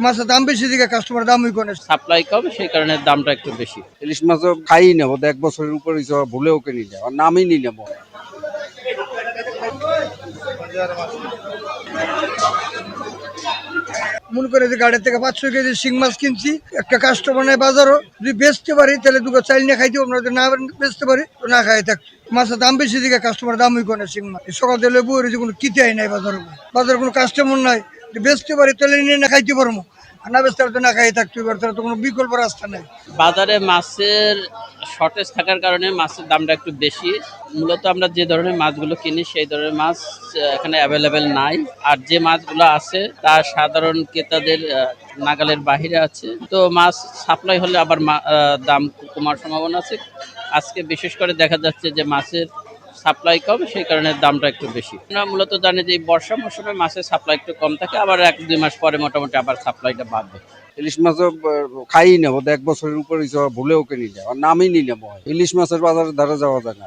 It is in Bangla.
মাছের দাম বেশি দিকে কাস্টমার দামই কমে, সাপ্লাই কম, সেই কারণে দামটা একটু বেশি। ইলিশ মাছও খাই নেবো, 1 বছরের উপর ভুলেও কিনি না, আর নামই নি নেবো। মনে করে যে গাড়ি থেকে 500 কেজি শিং মাছ কিনছি, একটা কাস্টমার নেই বাজারও, যদি বেচতে পারি তাহলে দুটো চাইল নিয়ে খাইতে পারবো, না বেচতে পারি তো না খাই থাকছি। মাছের দাম বেশি দিকে কাস্টমার দামই করে শিং মাছ। সকাল থেকে লেবু যে কোনো কিতেই নাই বাজারে কোনো কাস্টমার নাই, বেচতে পারি তাহলে নিয়ে না খাইতে পারবো, আর না বেচতে পারলে তো না খাই থাকতে পারবো, তাহলে তো কোনো বিকল্প রাস্তা নেই। বাজারে মাছের শর্টেজ থাকার কারণে মাছের দামটা একটু বেশি। মূলত আমরা যে ধরনের মাছগুলো কিনি সেই ধরনের মাছ এখানে অ্যাভেলেবেল নাই, আর যে মাছগুলো আছে তা সাধারণ ক্রেতাদের নাগালের বাহিরে আছে। তো মাছ সাপ্লাই হলে আবার দাম কমার সম্ভাবনা আছে। আজকে বিশেষ করে দেখা যাচ্ছে যে মাছের সাপ্লাই কম, সেই কারণে দামটা একটু বেশি। আমরা মূলত জানি যে এই বর্ষা মৌসুমে মাছের সাপ্লাই একটু কম থাকে, আবার 1-2 মাস পরে মোটামুটি আবার সাপ্লাইটা বাড়বে। ইলিশ মাছও খাই নেবো, 1 বছরের উপর ভুলেও কিনি না, আর নামই নি নেবো। ইলিশ মাছের বাজারে ধারে যাওয়া যায় না।